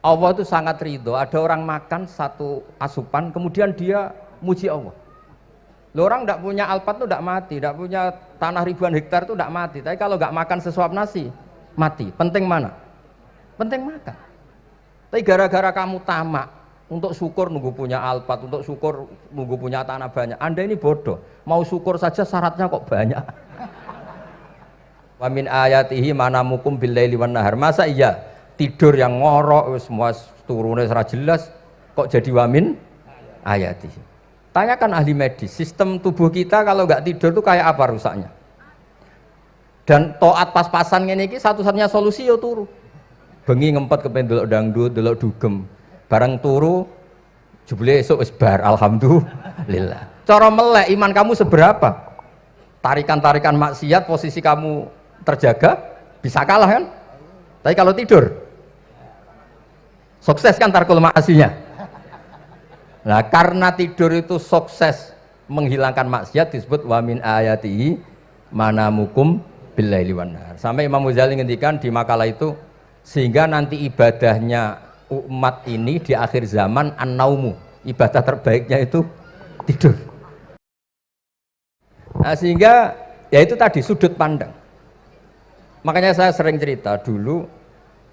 Allah itu sangat ridho. Ada orang makan satu asupan, kemudian dia muji Allah. Loh, orang tidak punya alpat itu tidak mati, tidak punya tanah ribuan hektar itu tidak mati. Tapi kalau nggak makan sesuap nasi, mati. Penting mana? Penting makan. Tapi gara-gara kamu tamak, untuk syukur nunggu punya alpat, untuk syukur nunggu punya tanah banyak. Anda ini bodoh. Mau syukur saja syaratnya kok banyak. Wa min ayatihi manamukum billaili wan nahar. Masa iya tidur yang ngorok semua turunnya secara jelas kok jadi wamin ayatihi. Tanyakan ahli medis, sistem tubuh kita kalau nggak tidur itu kayak apa rusaknya? Dan toat pas-pasan ini satu-satunya solusi ya turu. Bengi ngempet kepen delok dangdut, delok dugem. Barang turu jebule esuk wis bar, alhamdulillah. Cara melek iman kamu seberapa? Tarikan-tarikan maksiat posisi kamu terjaga bisa kalah kan? Tapi kalau tidur sukses kan tarkul maksinya. Nah, karena tidur itu sukses menghilangkan maksiat disebut wa min ayatihi manamukum billaili wan nahar. Sampai Imam Ghazali ngendikan di makalah itu sehingga nanti ibadahnya umat ini di akhir zaman an-naumu, ibadah terbaiknya itu tidur. Nah, sehingga ya itu tadi sudut pandang. Makanya saya sering cerita dulu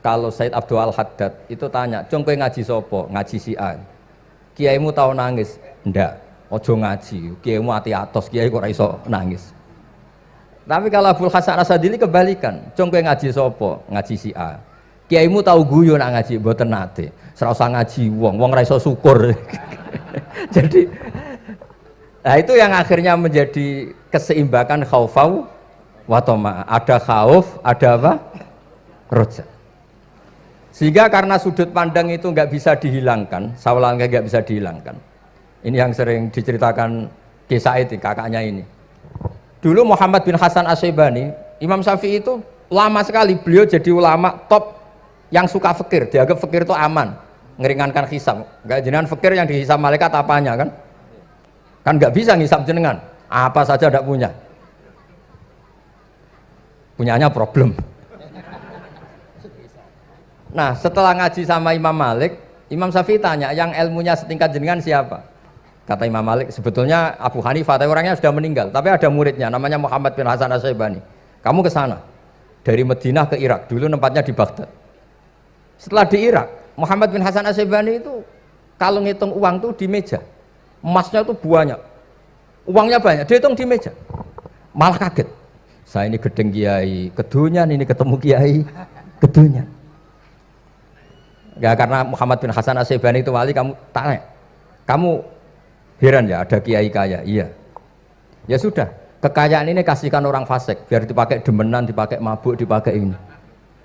kalau Said Abdul Al-Haddad itu tanya, "Cung kowe ngaji sopo?" Ngaji si A. Kiaimu tahu nangis? Ndak. Ojo ngaji. Kiaimu ati atos, kiai kok ora iso nangis. Tapi kalau Abdul Hasan Asadili kebalikan, "Cung kowe ngaji sopo?" Ngaji si A. Kiaimu tahu guyu nak ngaji? Mboten nate. Ora usah ngaji wong ora iso syukur. Jadi nah itu yang akhirnya menjadi keseimbangan khaufau wa tama. Ada khauf, ada apa? Roja. Sehingga karena sudut pandang itu nggak bisa dihilangkan, sawalan nggak bisa dihilangkan. Ini yang sering diceritakan Ki Said, kakaknya ini. Dulu Muhammad bin Hasan Asy-Syaibani, Imam Syafi'i itu lama sekali beliau jadi ulama top yang suka fikir. Dianggap fikir itu aman, ngeringankan hisab. Nggak jenengan fikir yang dihisab malaikat apanya kan? Kan nggak bisa ngisap jenengan, apa saja tidak punya. Punyanya problem. Nah, setelah ngaji sama Imam Malik, Imam Syafi'i tanya, yang ilmunya setingkat jenengan siapa? Kata Imam Malik, sebetulnya Abu Hanifah, tapi orangnya sudah meninggal, tapi ada muridnya, namanya Muhammad bin Hasan Asy-Syaibani. Kamu ke sana, dari Madinah ke Irak, dulu tempatnya di Baghdad. Setelah di Irak, Muhammad bin Hasan Asy-Syaibani itu kalau ngitung uang tuh di meja, emasnya tuh banyak, uangnya banyak, dia hitung di meja, malah kaget. Saya ini gedeng kiai, kedunyan, ini ketemu kiai, kedunyan. Ya karena Muhammad bin Hasan Asy-Syaibani itu wali, kamu tanya, kamu heran ya ada kiai kaya? Iya. Ya sudah, kekayaan ini kasihkan orang fasik, biar dipakai demenan, dipakai mabuk, dipakai ini.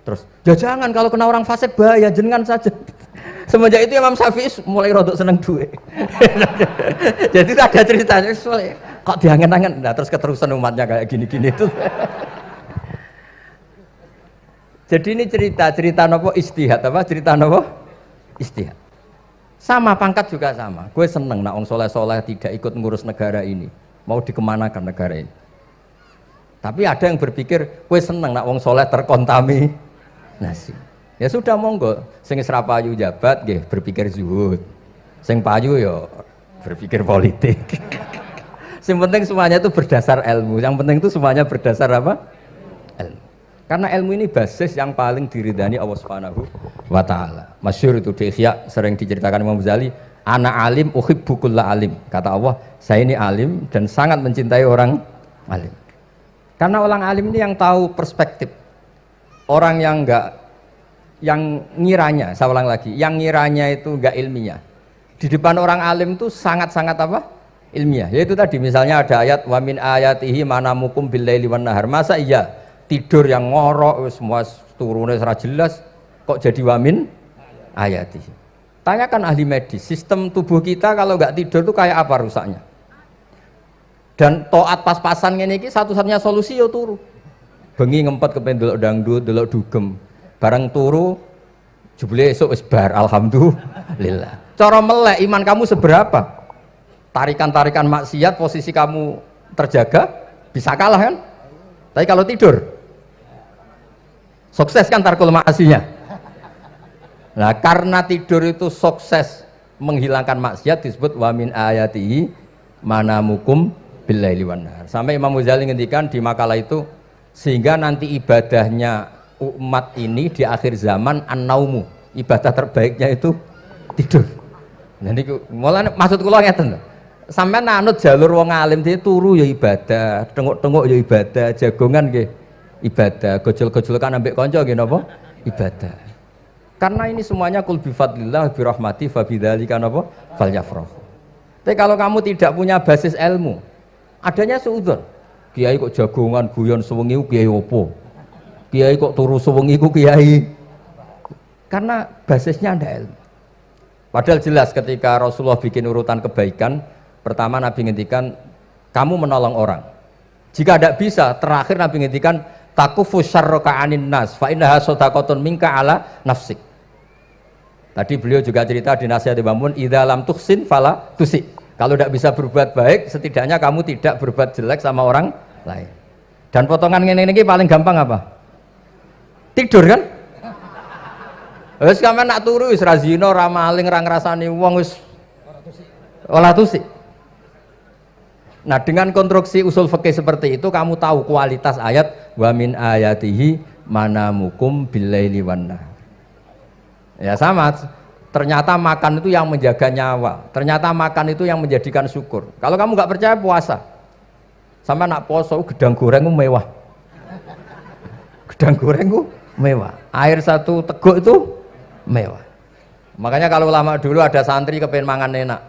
Terus, ya jangan, kalau kena orang fasik bahaya, jenengan saja. Semenjak itu Imam Syafi'i mulai rodok seneng duit. Jadi ada ceritanya, kok diangen-angen, nah terus keterusan umatnya kayak gini-gini itu. Jadi ini cerita nopo istihad apa? Cerita nopo istihad. Sama pangkat juga sama. Gue seneng nak wong soleh-soleh tidak ikut ngurus negara ini. Mau dikemanakan negara ini. Tapi ada yang berpikir, gue seneng nak wong soleh terkontaminasi. Ya sudah monggo. Sing wis ra payu jabat nggih berpikir zuhud. Sing payu ya berpikir politik. Yang penting semuanya itu berdasar ilmu. Yang penting itu semuanya berdasar apa? Ilmu. Karena ilmu ini basis yang paling diridani Allah Subhanahu wa taala. Masyhur itu di Ihya sering diceritakan Imam Ghazali, ana alim uhibbu kulla alim. Kata Allah, saya ini alim dan sangat mencintai orang alim. Karena orang alim ini yang tahu perspektif. Orang yang ngiranya, saya ulang lagi, yang ngiranya itu enggak ilmiah. Di depan orang alim itu sangat-sangat apa? Ilmiah. Yaitu tadi misalnya ada ayat wa min ayatihi manamukum billaili wan nahar. Masa iya tidur yang ngorok semua turunnya secara jelas kok jadi wamin ayatihi. Tanyakan ahli medis, sistem tubuh kita kalau nggak tidur itu kayak apa rusaknya? Dan toat pas-pasan ini satu-satunya solusi ya turu. Bengi ngempet kepen delok dangdut, delok dugem. Barang turu jebule esuk wis bar, alhamdulillah. Cara melek iman kamu seberapa? Tarikan-tarikan maksiat posisi kamu terjaga bisa kalah kan? Tapi kalau tidur sukses kan tarkul maksinya. Nah, karena tidur itu sukses menghilangkan maksiat disebut wa min ayatihi manamukum billaili wan nahar. Sampai Imam Ghazali ngendikan di makalah itu, sehingga nanti ibadahnya umat ini di akhir zaman an-naumu, ibadah terbaiknya itu tidur. Jadi mulane maksud kula ngeten lho. Sampeyan anut jalur wong alim dia turu ya ibadah, tengok-tengok ya ibadah, jagongan nggih ibadah, gojol-gojolkan ambek kanca nggih napa? Ibadah. Karena ini semuanya kul bi fadlillah bi rahmati fa bidzalika napa? Falyafrahu. Tapi kalau kamu tidak punya basis ilmu, adanya suudzon. Kiai kok jagongan guyon sewengi kiai opo? Kiai kok turu sewengi ku kiai. Karena basisnya ada ilmu. Padahal jelas ketika Rasulullah bikin urutan kebaikan, pertama Nabi ngendikan kamu menolong orang. Jika tidak bisa, terakhir Nabi ngendikan takufu syarraka anin nas fa innaha shadaqatun minka ala nafsik. Tadi beliau juga cerita di nasihat Imam Mun, idza lam tuhsin fala tusi. Kalau tidak bisa berbuat baik, setidaknya kamu tidak berbuat jelek sama orang lain. Dan potongan ini paling gampang apa? Tidur kan? Wis sampean nak turu wis ra zina, ra maling, ra ngrasani wong wis ora tusik. Nah, dengan konstruksi usul fikih seperti itu kamu tahu kualitas ayat wa min ayatihi manamukum billaili wan nahar. Ya sama, ternyata makan itu yang menjaga nyawa, ternyata makan itu yang menjadikan syukur. Kalau kamu nggak percaya puasa, sama nak poso gedang goreng itu mewah, gedang goreng itu mewah, air satu teguk itu mewah. Makanya kalau lama dulu ada santri kepengen mangan enak,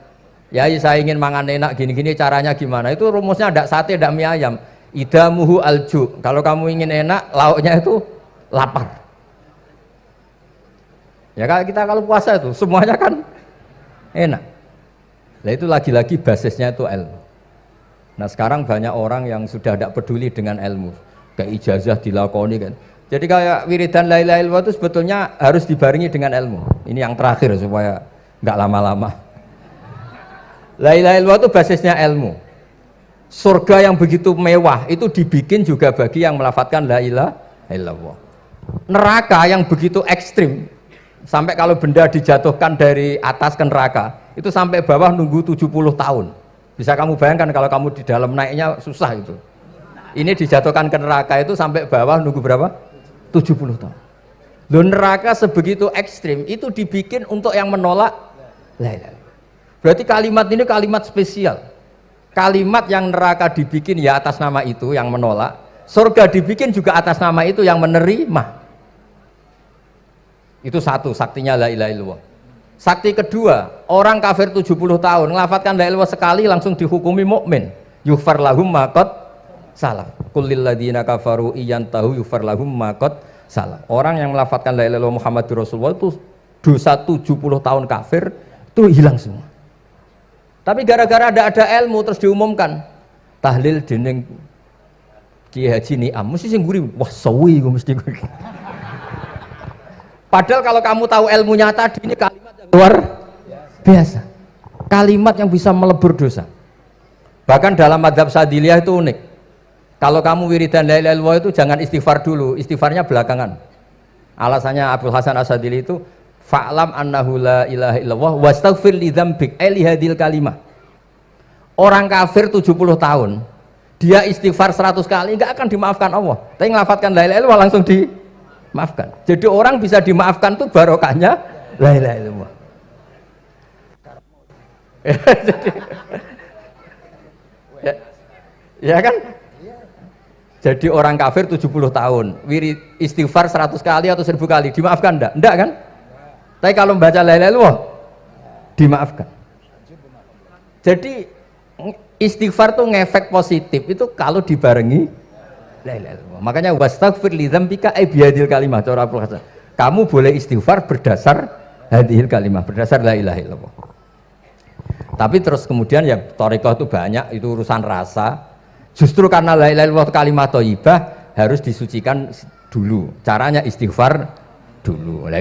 ya saya ingin mangan enak gini-gini, caranya gimana? Itu rumusnya ada sate, ada mie ayam. Idamuhu alju. Kalau kamu ingin enak, lauknya itu lapar. Ya kita kalau puasa itu semuanya kan enak. Nah itu lagi-lagi basisnya itu ilmu. Nah sekarang banyak orang yang sudah tidak peduli dengan ilmu, kayak ijazah dilakoni kan. Jadi kayak wiridan la ilaha illallah itu sebetulnya harus dibarengi dengan ilmu. Ini yang terakhir supaya nggak lama-lama. La ilaha illallah itu basisnya ilmu. Surga yang begitu mewah itu dibikin juga bagi yang melafadzkan la ilaha illallah. Neraka yang begitu ekstrim, sampai kalau benda dijatuhkan dari atas ke neraka itu sampai bawah nunggu 70 tahun. Bisa kamu bayangkan kalau kamu di dalam naiknya susah itu. Ini dijatuhkan ke neraka itu sampai bawah nunggu berapa? 70 tahun. Loh, neraka sebegitu ekstrim itu dibikin untuk yang menolak la ilaha illallah. Berarti kalimat ini kalimat spesial. Kalimat yang neraka dibikin ya atas nama itu yang menolak, surga dibikin juga atas nama itu yang menerima. Itu satu saktinya la ilaha illallah. Sakti kedua, orang kafir 70 tahun ngelafatkan la ilaha illallah sekali langsung dihukumi mukmin. Yughfar lahum ma qad salaf. Qul lil ladzina kafaru iyantahu yughfar lahum ma qad salaf. Orang yang melafatkan la ilaha illallah Muhammadur Rasulullah itu dosa 70 tahun kafir itu hilang semua. Tapi gara-gara ada ilmu terus diumumkan tahlil dening Kiai Haji Niam mesti sing nguri wah sawi mesti. Padahal kalau kamu tahu ilmunya tadi ini kalimat yang luar biasa. Kalimat yang bisa melebur dosa. Bahkan dalam madzhab Sadiliyah itu unik. Kalau kamu wiridan la ilaha illallah itu jangan istighfar dulu, istighfarnya belakangan. Alasannya Abdul Hasan As-Sadili itu fa'lam annahu la ilaha illallah wastaghfir li dzambik li hadil kalimah. Orang kafir 70 tahun dia istighfar 100 kali enggak akan dimaafkan Allah. Tapi ngelafatkan la ilaha illallah langsung dimaafkan. Jadi orang bisa dimaafkan tuh barokahnya la ilaha illallah. ya kan? Jadi orang kafir 70 tahun wirid istighfar 100 kali atau 1000 kali dimaafkan enggak? Enggak kan? Tapi kalau membaca la ilaha illallah dimaafkan. Jadi istighfar tuh ngefek positif itu kalau dibarengi la ilaha illallah. Makanya wastaghfir li dzambika bihadil kalimah cara Abdul Hasan. Kamu boleh istighfar berdasar hadhil kalimah, berdasar la ilaha illallah. Tapi terus kemudian ya thariqah itu banyak, itu urusan rasa. Justru karena la ilaha illallah kalimat thayyibah harus disucikan dulu. Caranya istighfar dulu. Nah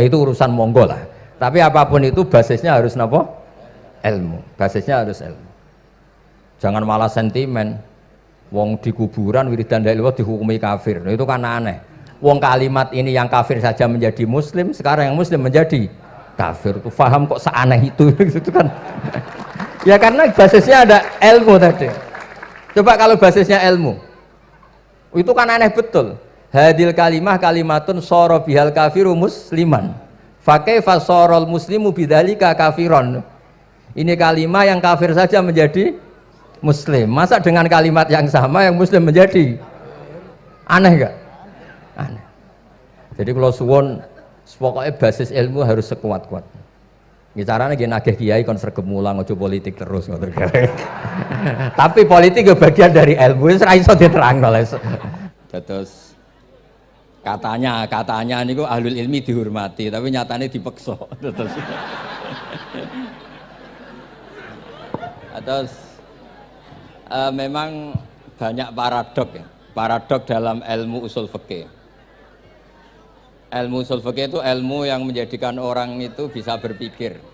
itu urusan monggo lah. Tapi apapun itu basisnya harus napa? Ilmu. Basisnya harus ilmu. Jangan malah sentimen. Wong di kuburan wiridan la ilaha dihukumi kafir. Nah, itu kan aneh. Wong kalimat ini yang kafir saja menjadi muslim, sekarang yang muslim menjadi kafir. Tuh paham kok seaneh itu gitu kan. Ya karena basisnya ada ilmu tadi. Coba kalau basisnya ilmu, itu kan aneh betul. Hadil kalimah kalimatun soro bihal kafiru musliman. Fakaifa sorol muslimu bidzalika kafiron. Ini kalimat yang kafir saja menjadi muslim. Masa dengan kalimat yang sama yang muslim menjadi aneh gak? Aneh. Jadi kalau suwon pokoknya basis ilmu harus sekuat-kuat. Caranya gini nagih kiai kon sregep mulang ojo politik terus ngoten. Tapi politik itu bagian dari ilmu, wis ra iso diterangno. Terus katanya niku ahlul ilmi dihormati, tapi nyatanya dipeksa. Terus memang banyak paradok dalam ilmu usul fikih. Ilmu usul fikih itu ilmu yang menjadikan orang itu bisa berpikir.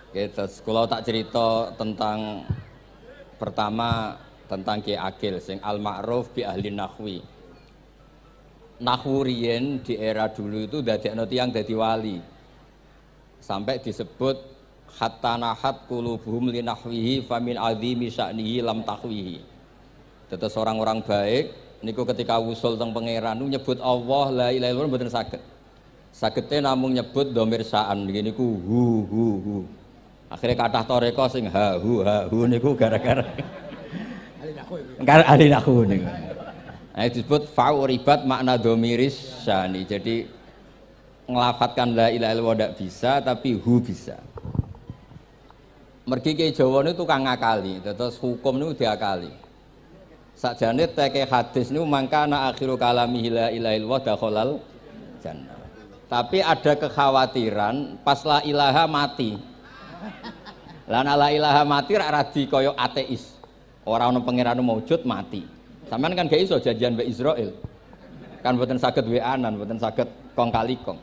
Gitu. Kalau tak cerita tentang pertama tentang Ki Akil sing al-ma'ruf bi ahli nahwi. Nahwu riyen di era dulu itu dadekno tiyang dadi wali. Sampai disebut hatta nahat qulubuhum li nahwihi famin azimi sya'nihi lam tahwihi. Terus orang-orang baik niku ketika wusul teng pangeran nyebut Allah la ilaha illallah mboten saged. Sagete namung nyebut dhamir sa'an niku hu. Akhirnya kathah toreko sing ha hu niku gara-gara ahli nahwu niku. Nah, disebut fa'uribat makna dhamiris sya'ni. Jadi ngelafatkan la ilaha illallah ndak bisa tapi hu bisa. Mergi ke Jawa niku tukang ngakali, terus hukum niku diakali. Sakjane teke hadis niku mangkana akhiru kalamihi la ilaha illallah dakhalal jannah. Tapi ada kekhawatiran pas la ilaha mati. Lah la ilaha mati rak radi kaya ateis. Ora ono pangeran maujud mati. Sampeyan kan gak iso janjian mbek Israil. Kan mboten saged weanan, mboten saged kong kali kong.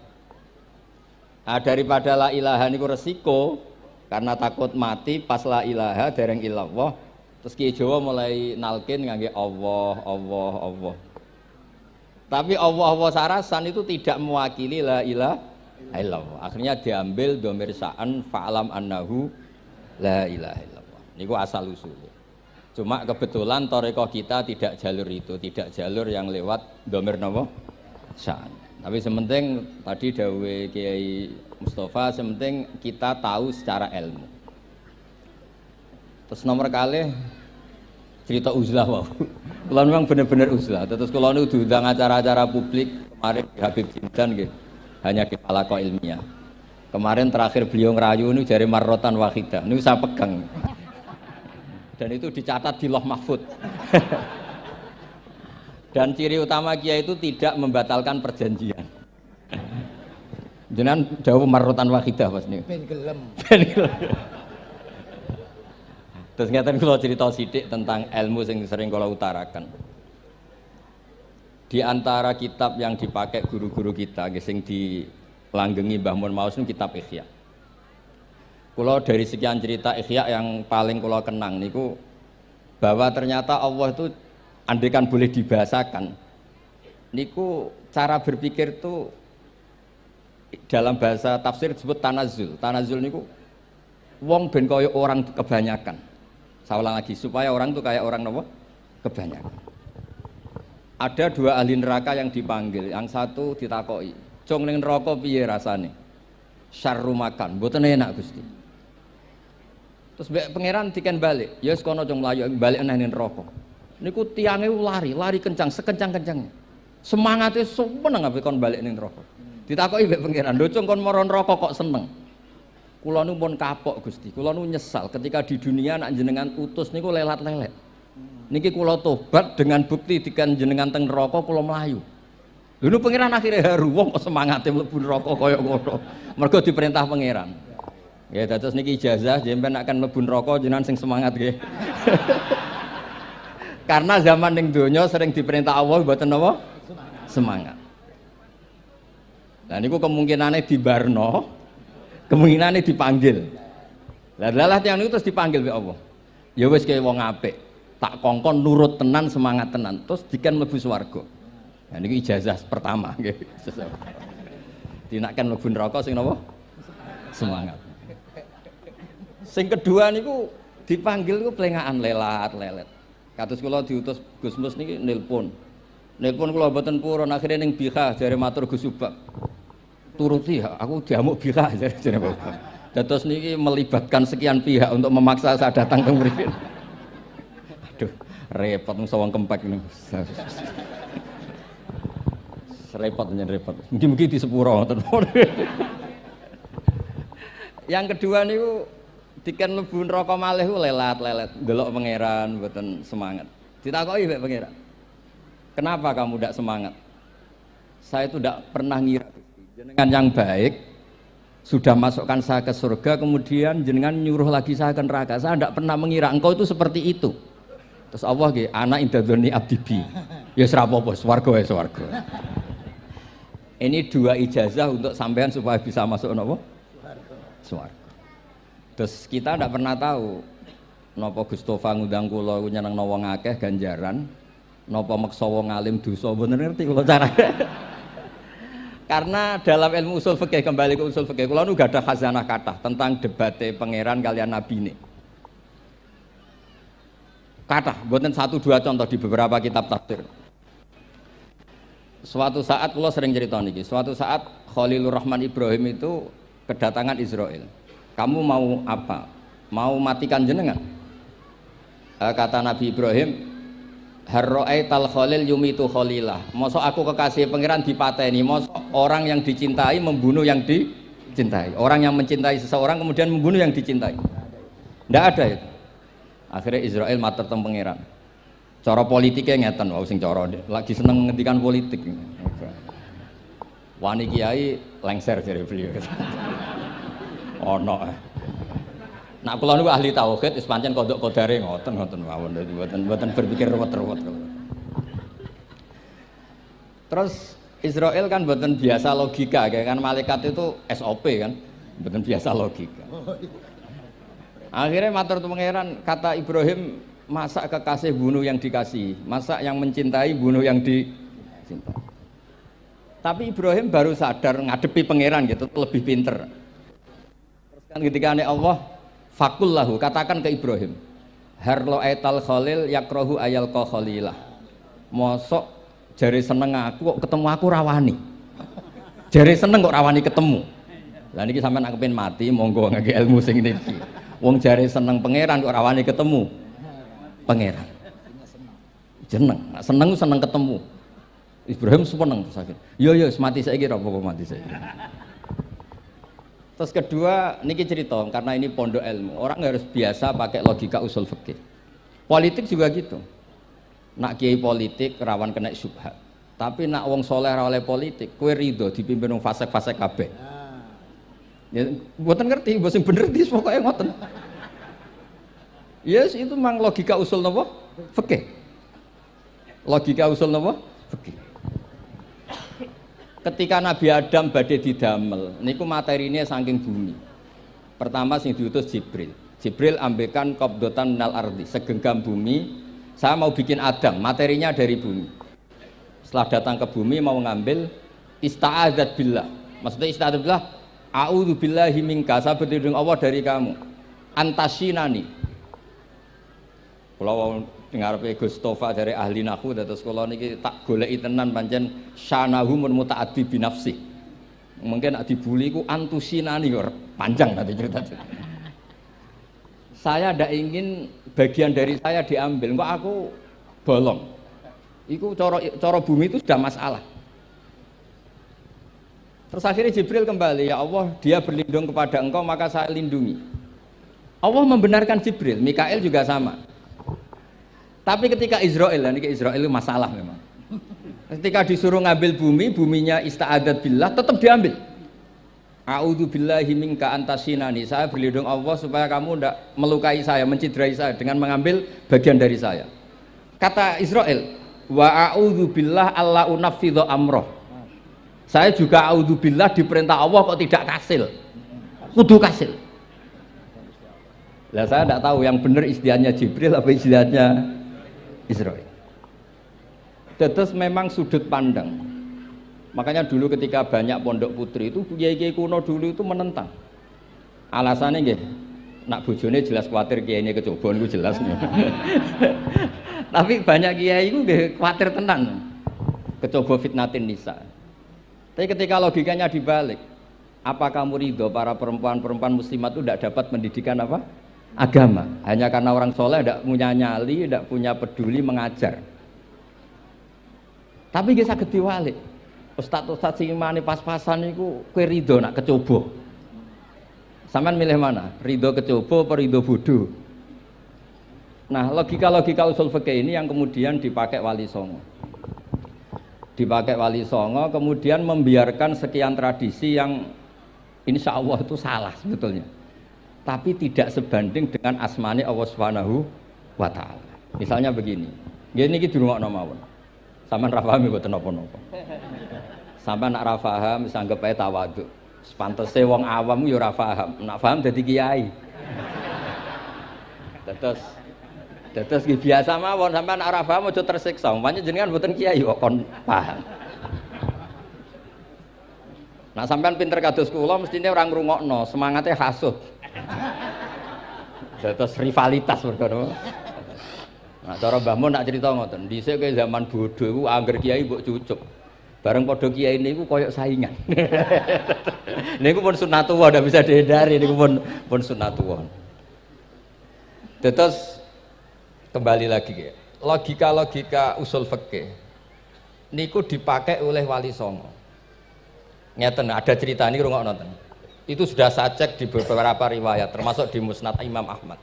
Nah, daripada la ilaha niku resiko karena takut mati pas la ilaha dereng illallah. Terus Ki Jawa mulai nalkin ngangge Allah. Tapi Allah sarasan itu tidak mewakili la ilaha illallah. Akhirnya diambil dhamir sa'an fa'lam annahu la ilaha illallah. Niku asal usulnya. Cuma kebetulan thariqah kita tidak jalur itu, tidak jalur yang lewat dhamir napa? Sa'an. Tapi sementing tadi dawuh Kiai Mustafa, sementing kita tahu secara ilmu. Terus nomor kali cerita uzlah wow. Kalau memang benar-benar uzlah. Terus kalau nu diundang acara-acara publik kemarin Habib Jindan gitu, hanya di halaqah ilmiah. Kemarin terakhir beliau ngerayu ini jari marrotan wahidah. Ini saya pegang. Dan itu dicatat di Loh Mahfud. Dan ciri utama kiai itu tidak membatalkan perjanjian. Jenengan dawuh marrotan wahidah pas niku. Ben gelem. Terus ngeten kula cerita sithik tentang ilmu yang sering kula utarakan. Di antara kitab yang dipakai guru-guru kita sing dilanggengi Mbah Mun Maus niku kitab Ihya. Kula dari sekian cerita Ihya yang paling kula kenang niku bahwa ternyata Allah itu andaikan boleh dibahasakan niku cara berpikir itu dalam bahasa tafsir disebut tanazul. Tanazul niku wong ben kaya orang kebanyakan. Saya ulang lagi supaya orang itu kayak orang nopo kebanyakan. Ada dua ahli neraka yang dipanggil, yang satu ditakoi, "Cung ning neraka piye rasane?" "Syarru makan, mboten enak Gusti." Terus pangeran diken balik, "Ya wis kono cung mlayu balik nang neraka." Niku tiange lari kencang, sekencang-kencangnya. Semangate seneng ambek kon balik ning neraka. Ditakoki mbek pangeran, "Lho cung kon mara neraka kok seneng?" "Kula nu pun kapok Gusti, kula nu nyesal ketika di dunia nak jenengan utus niku lelat-lelet. Niki kula tobat dengan bukti dikan jenengan teng neraka kula mlayu." Lha nu pangeran akhire haru, wong kok semangate mlebu neraka kaya ngono. Mergo diperintah pangeran. Ya dados niki ijazah jenengan akan mlebu neraka jenengan sing semangat nggih. Karena zaman ning donya sering diperintah Allah mboten napa? Semangat. Nah niku kemungkinane dibarno, kemungkinane dipanggil. Lah tiyang niku terus dipanggil oleh Allah. Ya wis kaya wong apik, tak kongkon nurut tenan, semangat tenan, terus diken mlebu swarga. Nah ini ijazah pertama nggih. Dinakkan mlebu neraka sing napa? Semangat. Sing kedua niku dipanggil niku plengakan lelat lelet. Kados kula diutus Gus Mus niki nelpon. Nelpon kula mboten purun akhire ning Bika jare matur Gus Subak. Turuti aku diamuk Bika jare Bapak. Dados niki melibatkan sekian pihak untuk memaksa saya datang ke mriki. Aduh, repot wong sawang kempek niku. Repot nyen repot. Mugi-mugi di sepuro ngoten. Yang kedua niku diken mlebu neraka malih ku lelat-lelet, ndelok pangeran mboten semangat. Ditakoki mek pangeran. Kenapa kamu tidak semangat? Saya itu tidak pernah ngira jenengan yang baik sudah masukkan saya ke surga, kemudian jenengan nyuruh lagi saya ke neraka. Saya tidak pernah mengira engkau itu seperti itu. Terus Allah nggih, ana indadzoni abdibi. Ya ora apa-apa, swarga wae swarga. Ini dua ijazah untuk sampean supaya bisa masuk napa? Swarga. Terus kita tidak pernah tahu napa Gustofa ngundang kula nyenengno wong akeh ganjaran, napa meksa wong alim dosa, mboten ngerti kula carane. Karena dalam ilmu usul fikih, kembali ke usul fikih, kula nu gadah khazanah kathah tentang debate pangeran kalian nabine. Kathah, mboten satu dua contoh di beberapa kitab tafsir. Suatu saat kula sering cerita niki, suatu saat Khalilur Rahman Ibrahim itu kedatangan Israel. Kamu mau apa? Mau matikan jenengan? Kata Nabi Ibrahim, harro'aital khalil yumitu khalilah. Mosok aku kekasih pangeran dipateni, mosok orang yang dicintai membunuh yang dicintai. Orang yang mencintai seseorang kemudian membunuh yang dicintai. Tidak ada itu. Akhirnya Israel matur teng pangeran. Cara politiknya ngeten, wau sing cara lagi seneng ngendikan politik. Wani kiai lengser jare beliau. Ono. Nak kula niku ahli tauhid wis pancen kodok kodare ngoten mawon mboten berpikir ruwet-ruwet. Terus Israel kan mboten biasa logika, kan malaikat itu SOP kan, mboten biasa logika. Akhirnya matur tu pangeran, kata Ibrahim, masa kekasih bunuh yang dikasih, masa yang mencintai bunuh yang dicintai. Tapi Ibrahim baru sadar ngadepi pangeran gitu, lebih pinter. Ketika Allah fakul lahu, katakan ke Ibrahim, harlo aital khalil yakrohu ayal ko khalilah. Mosok jari seneng aku kok ketemu aku rawani. Jari seneng kok rawani ketemu. Lah niki sampean aku pengen mati, monggo ngangge ilmu sing niki. Wong jari seneng pangeran kok rawani ketemu pangeran. Seneng ketemu. Ibrahim seneng terus akhir. Yo mati saiki ora apa-apa mati saiki. Terus kedua, niki cerita karena ini pondok ilmu. Orang harus biasa pakai logika usul fikih. Politik juga gitu. Nak kiai politik rawan kena syubhat. Tapi nak wong soleh oleh politik, kue ridho dipimpin wong fasik-fasik kabeh. Ya, mboten ngerti, mboten bener dis pokoknya ngoten. Yes, itu memang logika usul napa? Fikih. Logika usul napa? Fikih. Ketika Nabi Adam badhe didamel, niku materinya saking bumi. Pertama sing diutus Jibril. Jibril ambekan qabdotan minal ardi, segenggam bumi. Saya mau bikin Adam, materinya dari bumi. Setelah datang ke bumi mau ngambil ista'adzat billah. Maksudnya ista'adzat billah, a'udzu billahi minka, saya berlindung Allah dari kamu. Antasinani. Kalau ngarepe Gustofa dari ahli nahwu dados kula niki tak goleki tenan pancen syanahu mun mutaaddi bi nafsi. Mungkin nek dibuli ku antusinani kok panjang nanti cerita. Saya ndak ingin bagian dari saya diambil, kok aku bolong. Iku cara bumi itu sudah masalah. Terus akhirnya Jibril kembali, ya Allah, dia berlindung kepada engkau maka saya lindungi. Allah membenarkan Jibril, Mikail juga sama. Tapi ketika Israel, ini Israel itu masalah memang. Ketika disuruh ngambil bumi, buminya ista'adat billah, tetap diambil. A'udzu billahi minka antasinani. Saya berlindung Allah supaya kamu tidak melukai saya, menciderai saya dengan mengambil bagian dari saya. Kata Israel, wa a'udzu billah alla unaffidhu amroh. Saya juga a'udzu billah diperintah Allah kok tidak kasil. Kudu kasil. Lah saya tidak tahu yang benar istiadatnya Jibril apa istiadatnya Israel. Terus memang sudut pandang. Makanya dulu ketika banyak pondok putri itu kiai-kiai kuno dulu itu menentang. Alasannya nggih, nak bojone jelas khawatir kiainya kecobaan itu jelas. Tapi banyak kiai itu nggih khawatir tenan. Kecoba fitnatin nisa. Tapi ketika logikanya dibalik, apa kamu ridho para perempuan-perempuan muslimat itu tidak dapat pendidikan apa? Agama. Hanya karena orang soleh tidak punya nyali, tidak punya peduli mengajar. Tapi nggih saged diwalik. Ustaz-ustaz sing imane pas-pasan niku kowe ridho nak kecoba. Sampeyan milih mana? Ridho kecoba apa ridho bodoh? Nah, logika-logika usul fikih ini yang kemudian dipakai Wali Songo. Dipakai Wali Songo kemudian membiarkan sekian tradisi yang insya Allah itu salah sebetulnya. Tapi tidak sebanding dengan asmane Allah Subhanahu wa taala. Misalnya begini. Nggih niki dirungokno mawon. Sampeyan ra paham mboten napa-napa. Sampai nak ra paham wis anggap ae tawadhu. Sepantese wong awam yo ora paham. Nak paham dadi kiai. Terus biasa mawon sampean nak ra paham aja tersiksa. Umpamane jenengan mboten kiai kok kon paham. Nah sampean pinter kados kula mestine ora ngrungokno, semangate hasud. Terus rivalitas perkara. Nah cara Mbah Mun nak cerita ngoten, dhisik ke zaman bodho iku angger kiai mbok cucuk. Bareng padha kiai niku koyok saingan. Niku pun sunatullah ndak bisa dihindari niku pun sunatullah. Terus kembali lagi ya. Logika-logika usul fikih niku dipakai oleh Wali Songo. Ngeten ada cerita ini rungokno nonton. Itu sudah saya cek di beberapa riwayat termasuk di Musnad Imam Ahmad.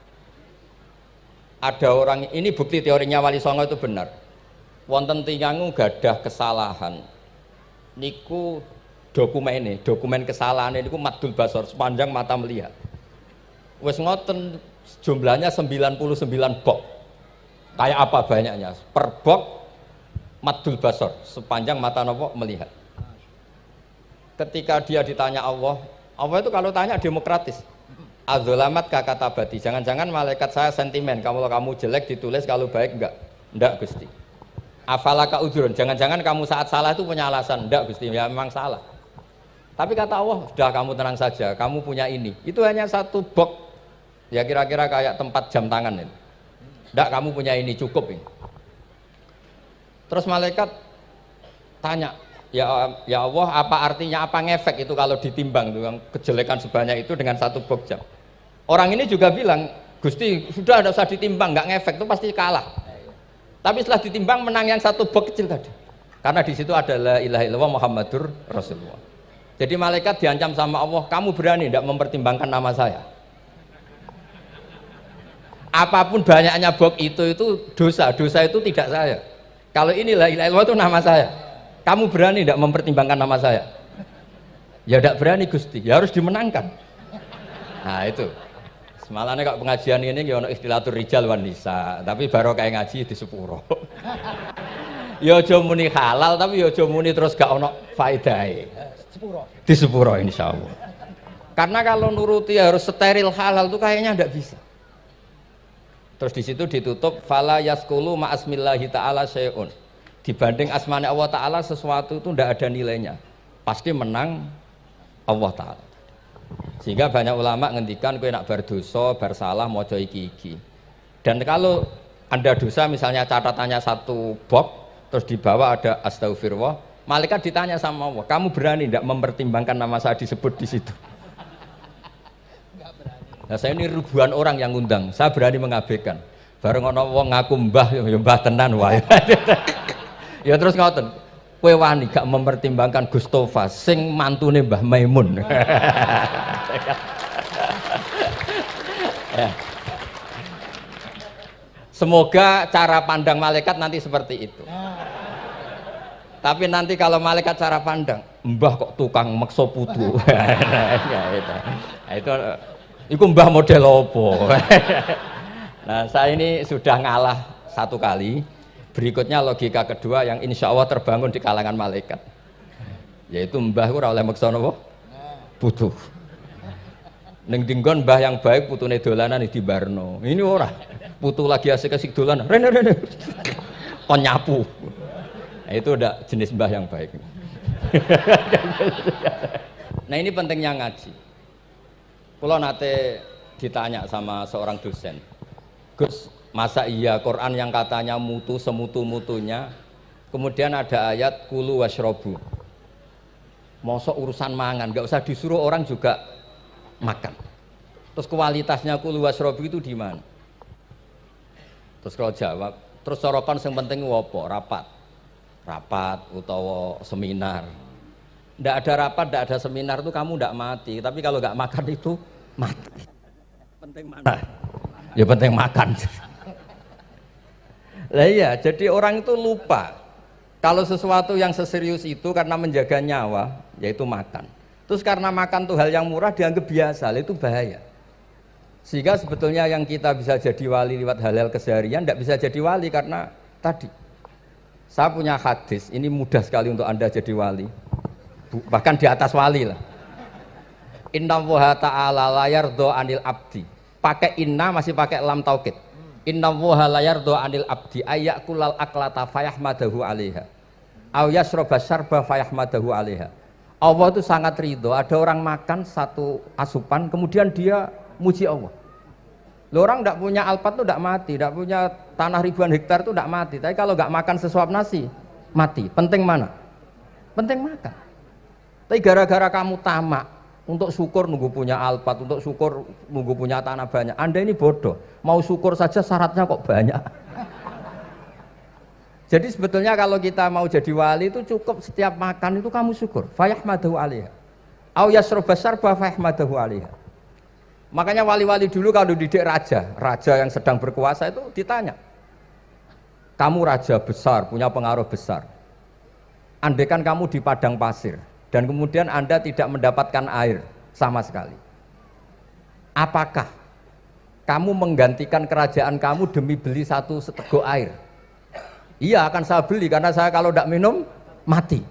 Ada orang ini bukti teorinya Wali Songo itu benar. Wonten tiyang gadah kesalahan. Niku dokumen kesalahan niku maddul basor sepanjang mata melihat. Wes ngoten jumlahnya 99 bok. Kayak apa banyaknya? Per bok maddul basor sepanjang mata nopo melihat. Ketika dia ditanya Allah itu kalau tanya demokratis. Adzolamat kakatabati. Jangan-jangan malaikat saya sentimen. Kalau kamu jelek ditulis, kalau baik enggak. Enggak Gusti. Afalaka udhurun, jangan-jangan kamu saat salah itu punya alasan. Enggak Gusti, ya memang salah. Tapi kata Allah, sudah kamu tenang saja, kamu punya ini. Itu hanya satu box, ya kira-kira kayak tempat jam tangan itu. Enggak, kamu punya ini, cukup ini. Terus malaikat tanya, ya Allah, apa artinya, apa ngefek itu kalau ditimbang dengan kejelekan sebanyak itu dengan satu box jam. Orang ini juga bilang, Gusti, sudah ada usah ditimbang, enggak ngefek, itu pasti kalah. Tapi setelah ditimbang menang yang satu box kecil tadi. Karena di situ ada la ilaha illallah Muhammadur Rasulullah. Jadi malaikat diancam sama Allah, kamu berani tidak mempertimbangkan nama saya? Apapun banyaknya box itu dosa itu tidak saya. Kalau ini la ilaha illallah itu nama saya. Kamu berani tidak mempertimbangkan nama saya? Ya tidak berani Gusti, ya harus dimenangkan. Nah itu. Semalane kok pengajian ini ya ono ikhtilatur rijal wan nisa, tapi baru kayak ngaji di sepuro. Ya aja muni halal tapi ya aja muni terus gak ono faedahe. Sepuro. Di sepuro insyaallah. Karena kalau nuruti harus steril halal itu kayaknya ndak bisa. Terus di situ ditutup fala yaskulu ma asmillahi taala syai'un. Dibanding asmane Allah taala sesuatu itu ndak ada nilainya. Pasti menang Allah taala. Sehingga banyak ulama ngendikan kowe nak bar dosa, bar salah maca iki. Dan kalau Anda dosa misalnya catatannya satu box terus di bawah ada astagfirullah, malaikat ditanya sama Allah, kamu berani tidak mempertimbangkan nama saya disebut di situ? Nah, saya ini ribuan orang yang ngundang, saya berani mengabaikan. Bareng ana wong ngaku mbah ya mbah tenan wae. Ya terus ngoten. Kowe wani gak mempertimbangkan Gustofa sing mantune Mbah Maimun. Ya. Semoga cara pandang malaikat nanti seperti itu. Tapi nanti kalau malaikat cara pandang, mbah kok tukang meksa putu. Itu mbah model opo. Nah, saya ini sudah ngalah satu kali. Berikutnya logika kedua yang insya Allah terbangun di kalangan malaikat, yaitu mbah ora oleh meksa napa putu. Ning dinggon mbah yang baik putune dolanan di barno. Ini ora. Putu lagi asik-asik dolanan. Rene. Kon nyapu. Nah, itu udah jenis mbah yang baik. Nah ini pentingnya ngaji. Kalau nate ditanya sama seorang dosen, Gus, masa iya Quran yang katanya mutu semutu-mutunya, kemudian ada ayat kulu washrobu, mosok urusan mangan, nggak usah disuruh orang juga makan. Terus kualitasnya kulu washrobu itu di mana? Terus kalau jawab, terus sorokan yang penting wopo, rapat utawa seminar. Nggak ada rapat, nggak ada seminar itu kamu nggak mati, tapi kalau nggak makan itu mati. Penting mana? Ya penting makan. Lah iya, jadi orang itu lupa kalau sesuatu yang seserius itu karena menjaga nyawa, yaitu makan. Terus karena makan tuh hal yang murah dianggap biasa, itu bahaya. Sehingga sebetulnya yang kita bisa jadi wali lewat hal-hal keseharian tidak bisa jadi wali karena tadi. Saya punya hadis, ini mudah sekali untuk Anda jadi wali. Bahkan di atas wali lah. Inna woha ta'ala layar do anil abdi. Pakai inna masih pakai lam taukid. Inna woha layar do anil abdi ayyakulal aklata fayahmadahu alaiha aw yasroba syarba fayahmadahu alaiha. Allah itu sangat ridho ada orang makan satu asupan kemudian dia muji Allah. Loh, orang tidak punya alpat itu tidak mati, tidak punya tanah ribuan hektar itu tidak mati, tapi kalau nggak makan sesuap nasi mati. Penting mana? Penting makan. Tapi gara-gara kamu tamak untuk syukur nunggu punya alpat, untuk syukur nunggu punya tanah banyak, Anda ini bodoh. Mau syukur saja syaratnya kok banyak. Jadi sebetulnya kalau kita mau jadi wali itu cukup setiap makan itu kamu syukur. Fayahmadahu alaiha aw yasroba syarba fayahmadahu alaiha. Makanya wali-wali dulu kalau didik raja yang sedang berkuasa itu ditanya, kamu raja besar, punya pengaruh besar, andaikan kamu di padang pasir dan kemudian Anda tidak mendapatkan air sama sekali, apakah kamu menggantikan kerajaan kamu demi beli satu seteguk air? Iya, akan saya beli karena saya kalau tidak minum mati.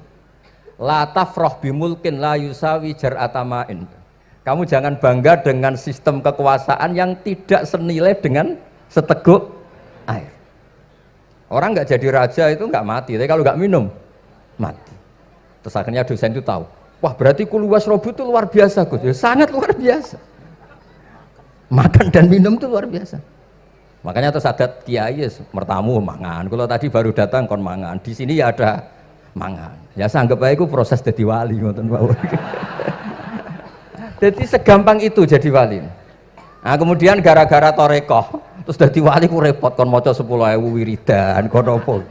La tafroh bimulkin la yusawi jar'atama'in. Kamu jangan bangga dengan sistem kekuasaan yang tidak senilai dengan seteguk air. Orang nggak jadi raja itu nggak mati, tapi kalau nggak minum mati. Terus akhirnya dosen itu tahu, wah berarti kulu wasrobu itu luar biasa Gus, ya, sangat luar biasa. Makan dan minum itu luar biasa. Makanya terus adat kiai mertamu mangan. Kalau tadi baru datang kon mangan, di sini ya ada mangan. Ya saya anggap aja itu proses jadi wali, ngoten mawon. Jadi segampang itu jadi wali. Nah kemudian gara-gara torekoh, terus jadi wali ku repot kon maca 10.000 wiridan, kon opo?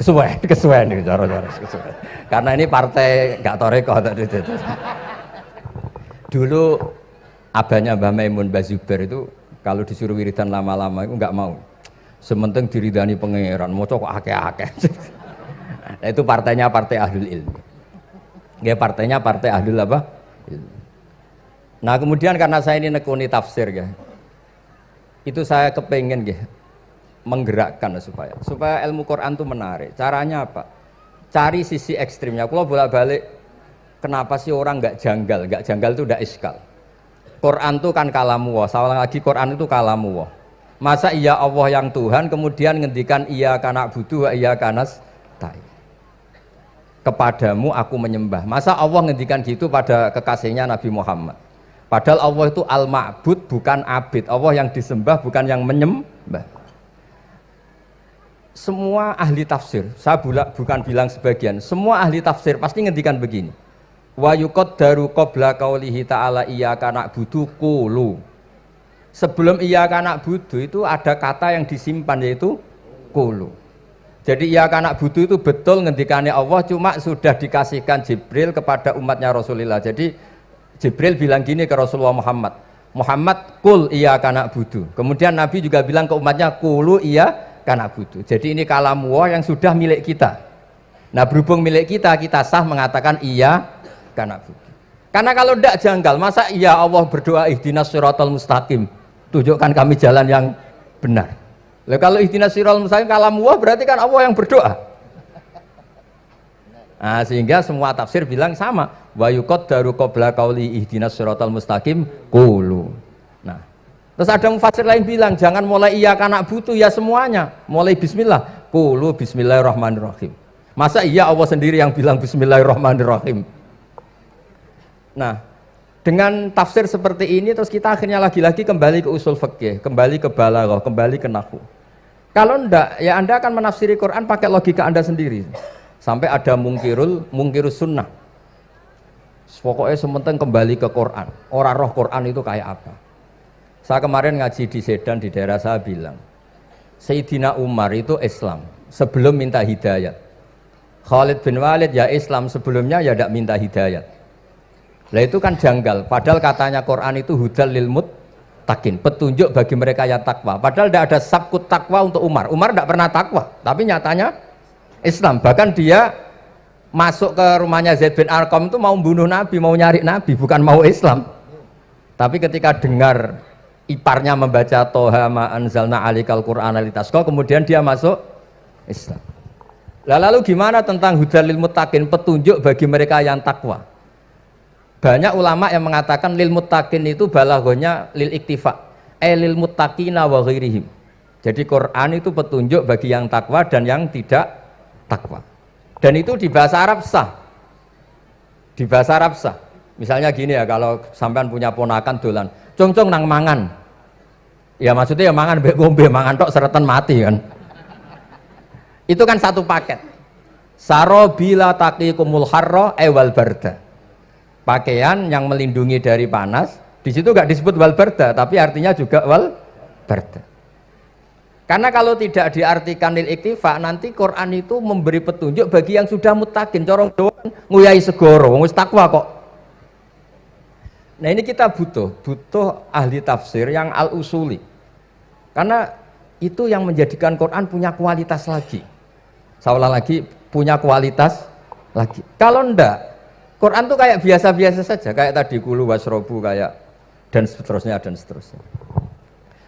Kesuwen nih cara-cara kesuwen. Karena ini partai nggak torekoh tadi. Dulu abahnya Mbah Maimun Mbah Zubair itu kalau disuruh wiridan lama-lama itu nggak mau. Sementing diridani pangeran, maca kok akeh-akeh. Nah, itu partainya partai ahlul ilmi. Ya partainya partai ahlul apa? Nah kemudian karena saya ini nekuni tafsir ya, itu saya kepengen ya, menggerakkan supaya ilmu Quran itu menarik. Caranya apa? Cari sisi ekstrimnya. Kalau bolak-balik, kenapa sih orang nggak janggal? Nggak janggal itu udah iskal. Quran itu kan kalamu wah. Salah lagi Quran itu kalamu wah. Masa iya Allah yang Tuhan kemudian ngendikan iya kana budu wa iya kanas tai. Kepadamu aku menyembah. Masa Allah ngendikan gitu pada kekasihnya Nabi Muhammad. Padahal Allah itu al-ma'bud bukan abid. Allah yang disembah bukan yang menyembah. Semua ahli tafsir, saya bukan bilang sebagian, semua ahli tafsir pasti ngendikan begini. Wa yuqaddaru qabla qaulihi ta'ala iyyaka na'budu qulu. Sebelum iyyaka na'budu itu ada kata yang disimpan yaitu qulu. Jadi iyyaka na'budu itu betul ngendikannya Allah, cuma sudah dikasihkan Jibril kepada umatnya Rasulullah. Jadi Jibril bilang gini ke Rasulullah Muhammad, Muhammad qul iyyaka na'budu. Kemudian Nabi juga bilang ke umatnya qulu iyyaka na'budu. Jadi ini kalam Allah yang sudah milik kita. Nah berhubung milik kita, kita sah mengatakan iyyaka na'budu. Karena kalau tidak janggal, masa iya Allah berdoa ihdinas siratal mustaqim, tunjukkan kami jalan yang benar. Lah kalau ihdinas siratal mustaqim kalam Allah berarti kan Allah yang berdoa. Nah, sehingga semua tafsir bilang sama, wa yuqaddaru qabla qauli ihdinas siratal mustaqim qulu. Nah, terus ada mufassir lain bilang jangan mulai iyyaka na'budu ya semuanya, mulai bismillah Qulu bismillahirrahmanirrahim. Masa iya Allah sendiri yang bilang bismillahirrahmanirrahim? Nah, dengan tafsir seperti ini terus kita akhirnya lagi-lagi kembali ke usul fikih, kembali ke balaghah, kembali ke nahwu. Kalau enggak, ya Anda akan menafsiri Quran pakai logika Anda sendiri. Sampai ada mungkirus sunnah. Pokoknya sementing kembali ke Quran. Orang roh Quran itu kayak apa? Saya kemarin ngaji di Sedan di daerah saya bilang, Sayyidina Umar itu Islam sebelum minta hidayat. Khalid bin Walid ya Islam sebelumnya ya tidak minta hidayat. Lah itu kan janggal. Padahal katanya Quran itu hudal lil muttaqin, petunjuk bagi mereka yang takwa. Padahal tidak ada sabkut takwa untuk Umar. Umar tidak pernah takwa, tapi nyatanya Islam. Bahkan dia masuk ke rumahnya Zaid bin Arqam itu mau bunuh Nabi, mau nyari Nabi, bukan mau Islam. Tapi ketika dengar iparnya membaca Toha ma anzalna alikal Qur'ana litasqa, kemudian dia masuk Islam. Lalu gimana tentang hudal lil muttaqin, petunjuk bagi mereka yang takwa? Banyak ulama yang mengatakan lil muttaqin itu balaghahnya lil iktifa, lil muttaqina wa ghairihim. Jadi Quran itu petunjuk bagi yang takwa dan yang tidak takwa. Dan itu di bahasa Arab sah. Di bahasa Arab sah. Misalnya gini ya, kalau sampean punya ponakan dolan, cong-cong nang mangan. Ya maksudnya ya mangan mbek ngombe, mangan tok seretan mati kan. Itu kan satu paket. Sarobila taqikumul harra wal barda. Pakaian yang melindungi dari panas. Di situ enggak disebut wal barda, tapi artinya juga wal barda. Karena kalau tidak diartikan lil iktifa, nanti Quran itu memberi petunjuk bagi yang sudah muttaqin. Corong doang nguyai segoro, wong wis takwa kok. Nah ini kita butuh ahli tafsir yang al-usuli. Karena itu yang menjadikan Quran punya kualitas lagi. Seolah lagi punya kualitas lagi. Kalau ndak, Quran tuh kayak biasa-biasa saja, kayak tadi kulu wasrobu kayak dan seterusnya dan seterusnya.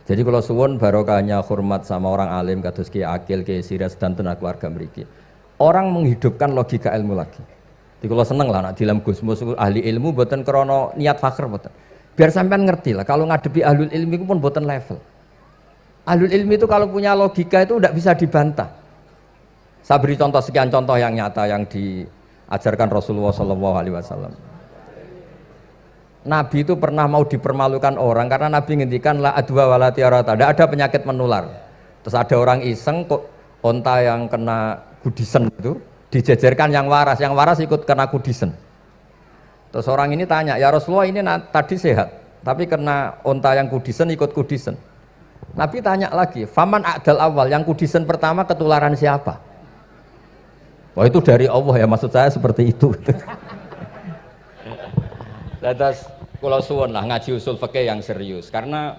Jadi kalau suwun barokahnya hormat sama orang alim kados Ki Akil, Ki Siras dan tenaga keluarga mriki. Orang menghidupkan logika ilmu lagi. Jadi kalau seneng lah nak dilem Gusmus ahli ilmu mboten krana niat fakir mboten. Biar sampean ngerti lah kalau ngadepi ahlul ilmi itu pun mboten level. Ahlul ilmi itu kalau punya logika itu tidak bisa dibantah. Saya beri contoh sekian contoh yang nyata yang diajarkan Rasulullah SAW. Nabi itu pernah mau dipermalukan orang karena Nabi ngendikan la adwa wala tiarata, tidak ada penyakit menular. Terus ada orang iseng kok onta yang kena kudisen itu dijejerkan yang waras ikut kena kudisen. Terus orang ini tanya, ya Rasulullah ini tadi sehat, tapi kena onta yang kudisen ikut kudisen. Nabi tanya lagi, faman a'dal awal, yang kudisen pertama ketularan siapa? Wah itu dari Allah ya, maksud saya seperti itu. Lantas kalau suwun lah ngaji usul fikih yang serius, karena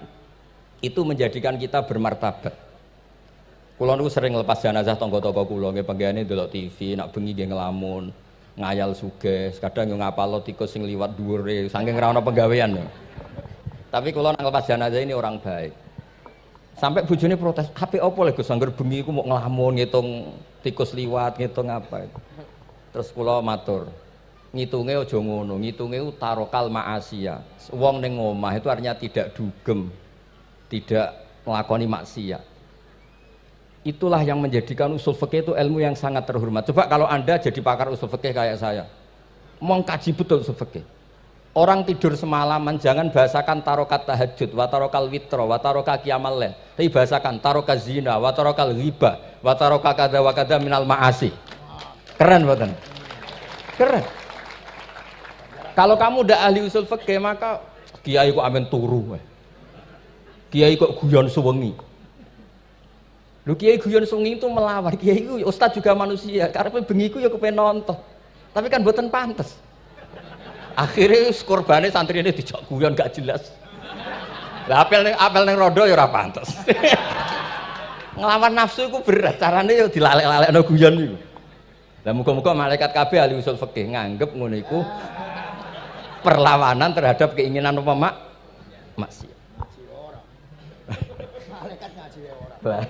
itu menjadikan kita bermartabat. Kulo niku sering lepas jenazah tangga-tangga kulo nggih penggene delok TV, nak bengi nggih ngelamun, ngayal sugih, kadang yo ngapalo tikus sing liwat dhuwure saking ra ono penggawean. Tapi kulo nak lepas jenazah ini orang baik. Sampai bojone protes, "HP opo lho Gus angger bengi iku mau ngelamun ngitung tikus liwat, ngitung apa itu." Terus kula matur, ngitunge aja ngono, ngitunge tarokal ma'asiya. Wong ning omah itu artinya tidak dugem, tidak melakoni maksiat. Itulah yang menjadikan usul fikih itu ilmu yang sangat terhormat. Coba kalau Anda jadi pakar usul fikih kayak saya, mau kaji betul usul fikih. Orang tidur semalaman jangan bahasakan tarokat tahajud, wa tarokal witro, wa taroka qiyamal lail. Tapi bahasakan taroka zina, wa tarokal ghibah, wa taroka kada wa kada minal ma'asi. Keren bukan? Keren. Kalau kamu udah ahli usul fikih maka kiai kok amen turu. Kiai kok guyon suwengi. Lu kiai guyon suwengi itu melawan. Kiai itu ustaz juga manusia. Karena bengi ku ya kepen nonton. Tapi kan mboten pantes. Akhirnya korbane santri ini dijak guyon gak jelas. Lah apel ning rondo ya ora pantes. Ngelawan nafsu iku berat, carane ya dilalek-lalekno guyon iku. Lah muga-muga malaikat kabeh ahli usul fikih nganggep ngono iku perlawanan terhadap keinginan apa maksiat. Malaikat ngaji ora.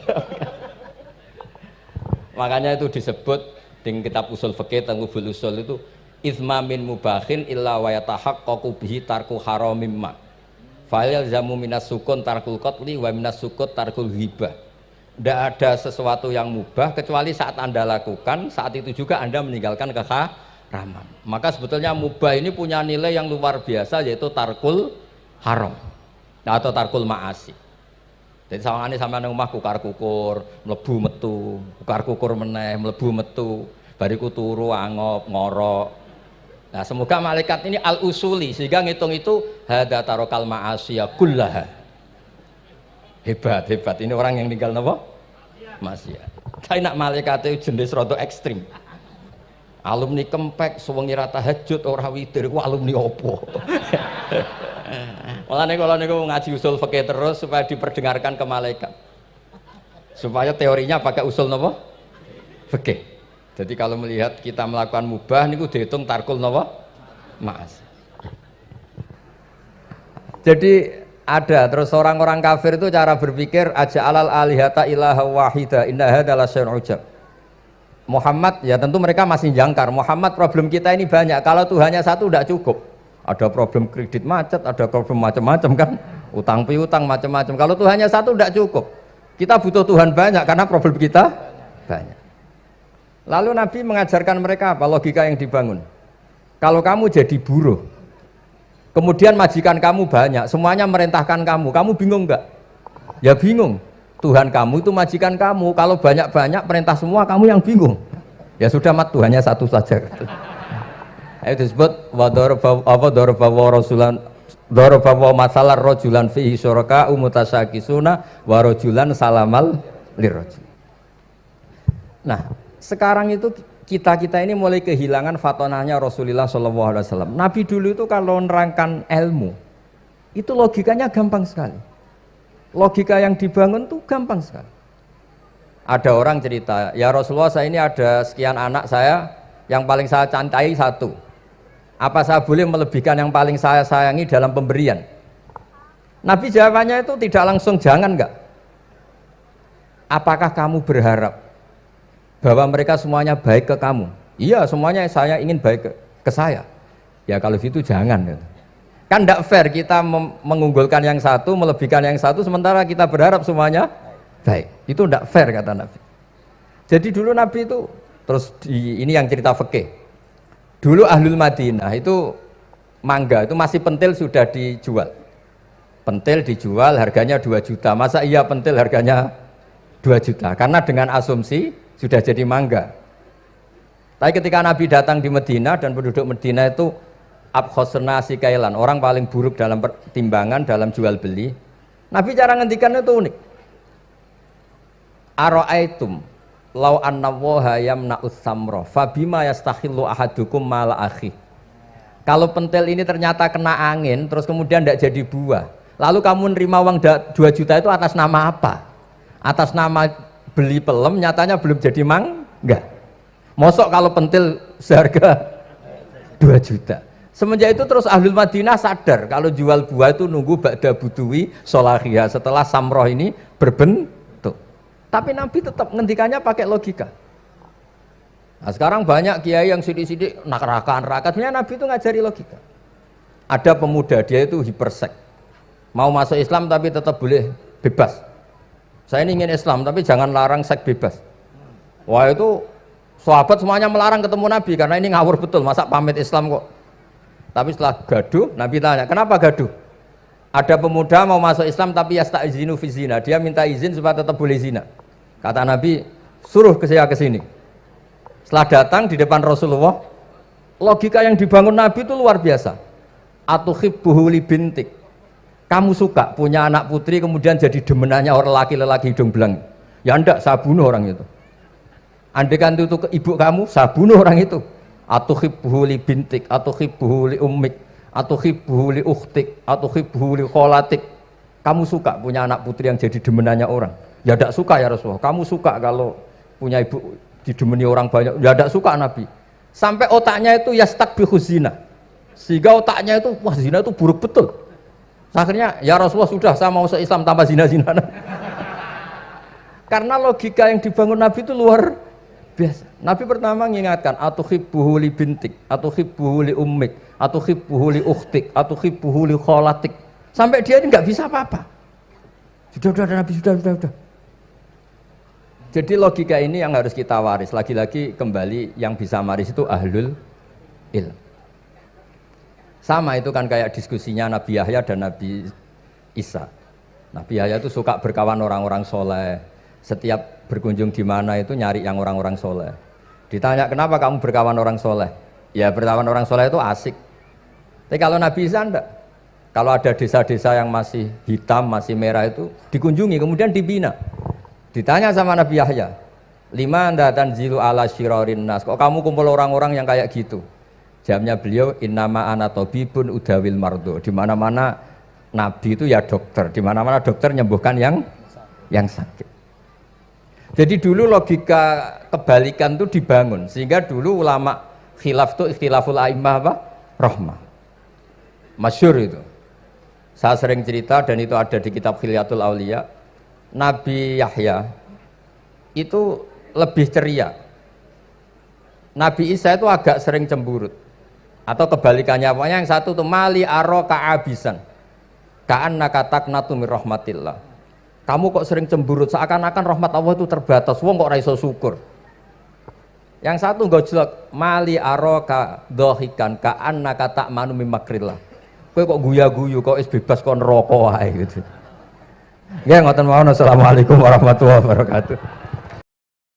Makanya itu disebut di kitab usul fikih Tanghubul Usul itu izma min mubakhin illa wa yatahaqqaqu bihi tarku haramim ma. Fa yalzamu minas sukun tarkul qatli wa minas sukut tarkul ghibah. Tidak ada sesuatu yang mubah kecuali saat Anda lakukan, saat itu juga Anda meninggalkan keharaman. Maka sebetulnya mubah ini punya nilai yang luar biasa, yaitu tarkul haram atau tarkul ma'asi. Jadi sawangane sampean nang omah kukar kukur, mlebu metu, kukar kukur meneh, mlebu metu, bariku turu angop ngorok. Nah, semoga malaikat ini al-usuli sehingga ngitung itu hadza tarokal ma'asiya kullaha. Hebat, hebat. Ini orang yang tinggal napa? Maksiat. Tapi nak malaikat itu jenis rada ekstrim. Alumni kempek suwengi ra tahajud ora witir ku alumni opo? Mulane kalau niku ngaji usul fikih terus supaya diperdengarkan ke malaikat. Supaya teorinya pakai usul napa? Fikih. Jadi kalau melihat kita melakukan mubah niku dihitung tarkul napa? Ma'as. Jadi ada terus orang-orang kafir itu cara berpikir aja alal alihata ilaha wahida inna hadalah syai'un ujab. Muhammad ya tentu mereka masih jangkar. Muhammad problem kita ini banyak. Kalau Tuhannya satu tidak cukup. Ada problem kredit macet, ada problem macam-macam kan, utang piutang macam-macam. Kalau Tuhannya satu tidak cukup. Kita butuh Tuhan banyak karena problem kita banyak. Lalu Nabi mengajarkan mereka apa logika yang dibangun. Kalau kamu jadi buruh, kemudian majikan kamu banyak, semuanya merintahkan kamu bingung enggak? Ya bingung. Tuhan kamu itu majikan kamu, kalau banyak-banyak perintah semua kamu yang bingung. Ya sudah mat Tuhannya satu saja. Itu disebut dorobawa masalah rojulan fihi syuraka umutasakisuna warojulan salamal lirrojul. Nah sekarang itu kita ini mulai kehilangan fatonahnya Rasulullah SAW. Nabi dulu itu kalau nerangkan ilmu itu logikanya gampang sekali. Logika yang dibangun tuh gampang sekali. Ada orang cerita, ya Rasulullah saya ini ada sekian anak saya, yang paling saya cintai satu. Apa saya boleh melebihkan yang paling saya sayangi dalam pemberian? Nabi jawabannya itu tidak langsung jangan enggak. Apakah kamu berharap bahwa mereka semuanya baik ke kamu? Iya semuanya saya ingin baik ke saya. Ya kalau gitu jangan. Kan tidak fair kita mengunggulkan yang satu, melebihkan yang satu, sementara kita berharap semuanya baik. Itu tidak fair kata Nabi. Jadi dulu Nabi itu, terus ini yang cerita fikih. Dulu Ahlul Madinah itu mangga, itu masih pentil sudah dijual. Pentil dijual harganya 2 juta. Masa iya pentil harganya 2 juta? Karena dengan asumsi sudah jadi mangga. Tapi ketika Nabi datang di Medina dan penduduk Medina itu abkhosna sikailan, orang paling buruk dalam pertimbangan dalam jual beli. Nabi cara ngendikan itu unik. Aro'aitum lau anna waha yamna'us samra fabima yastakhillu ahadukum mala akhi. Kalau pentil ini ternyata kena angin terus kemudian tidak jadi buah, lalu kamu nerima uang 2 juta itu atas nama apa? Atas nama beli pelem, nyatanya belum jadi mangga. Mosok kalau pentil seharga 2 juta. Semenjak itu terus Ahlul Madinah sadar kalau jual buah itu nunggu ba'da buduwi solahiyah, setelah samroh ini berbentuk. Tapi Nabi tetap ngendikannya pakai logika. Nah sekarang banyak kiai yang sidik-sidik neraka, sebenarnya Nabi itu ngajari logika. Ada pemuda dia itu hipersek, mau masuk Islam tapi tetap boleh bebas. Saya ini ingin Islam tapi jangan larang seks bebas. Wah itu sahabat semuanya melarang ketemu Nabi karena ini ngawur betul, masa pamit Islam kok. Tapi setelah gaduh, Nabi tanya, kenapa gaduh? Ada pemuda mau masuk Islam tapi yasta'izinu fi zina, dia minta izin supaya tetap boleh zina. Kata Nabi, suruh saya ke sini. Setelah datang di depan Rasulullah, logika yang dibangun Nabi itu luar biasa. Atuhibbuhu li bintik. Kamu suka punya anak putri kemudian jadi demenannya orang laki-laki hidung belang. Ya enggak, saya bunuh orang itu. Andaikan itu ke ibu kamu, saya bunuh orang itu. Atuhibbuhu li bintik, atuhibbuhu li ummik, atuhibbuhu li ukhtik, atuhibbuhu li kholatik. Kamu suka punya anak putri yang jadi demenannya orang? Ya tidak suka ya Rasulullah. Kamu suka kalau punya ibu didemeni orang banyak? Ya tidak suka Nabi. Sampai otaknya itu yastakbihu zina. Sehingga otaknya itu, wah zina itu buruk betul. Akhirnya ya Rasulullah sudah, saya mau se-Islam tanpa zina-zina. Karena logika yang dibangun Nabi itu luar biasa. Nabi pertama mengingatkan atuhibbuhu li bintik, atuhibbuhu li ummik, atuhibbuhu li ukhtik, atuhibbuhu li kholatik. Sampai dia ini nggak bisa apa-apa. Sudah Nabi, sudah. Jadi logika ini yang harus kita waris. Lagi-lagi kembali yang bisa waris itu ahlul ilm. Sama itu kan kayak diskusinya Nabi Yahya dan Nabi Isa. Nabi Yahya itu suka berkawan orang-orang soleh. Setiap berkunjung di mana itu nyari yang orang-orang soleh. Ditanya kenapa kamu berkawan orang soleh? Ya berkawan orang soleh itu asik. Tapi kalau Nabi Isa enggak. Kalau ada desa-desa yang masih hitam, masih merah itu dikunjungi, kemudian dibina. Ditanya sama Nabi Yahya, lima anda tanzilu ala syirarin nas, kok kamu kumpul orang-orang yang kayak gitu? Jawabnya beliau, innama ana tabibun udawil mardo. Di mana-mana Nabi itu ya dokter, di mana-mana dokter nyembuhkan yang sakit. Jadi dulu logika kebalikan itu dibangun, sehingga dulu ulama khilaf itu ikhtilaful a'immah apa? Rahmah. Masyhur itu. Saya sering cerita dan itu ada di kitab Khilyatul Auliya. Nabi Yahya itu lebih ceria. Nabi Isa itu agak sering cemburut. Atau kebalikannya, pokoknya yang satu tuh mali aro ka'abisan. Ka'annaka taqnatu mir rahmatillah. Kamu kok sering cemburut, seakan-akan rahmat Allah itu terbatas. Wong kok ra iso syukur. Yang satu gojlok, mali aro ka dohikan ka'annaka ta'manu mim makrillah. Kowe kok guya-guyu, kok is bebas kon neraka wae gitu. Ya ngoten mawon. Assalamualaikum warahmatullahi wabarakatuh.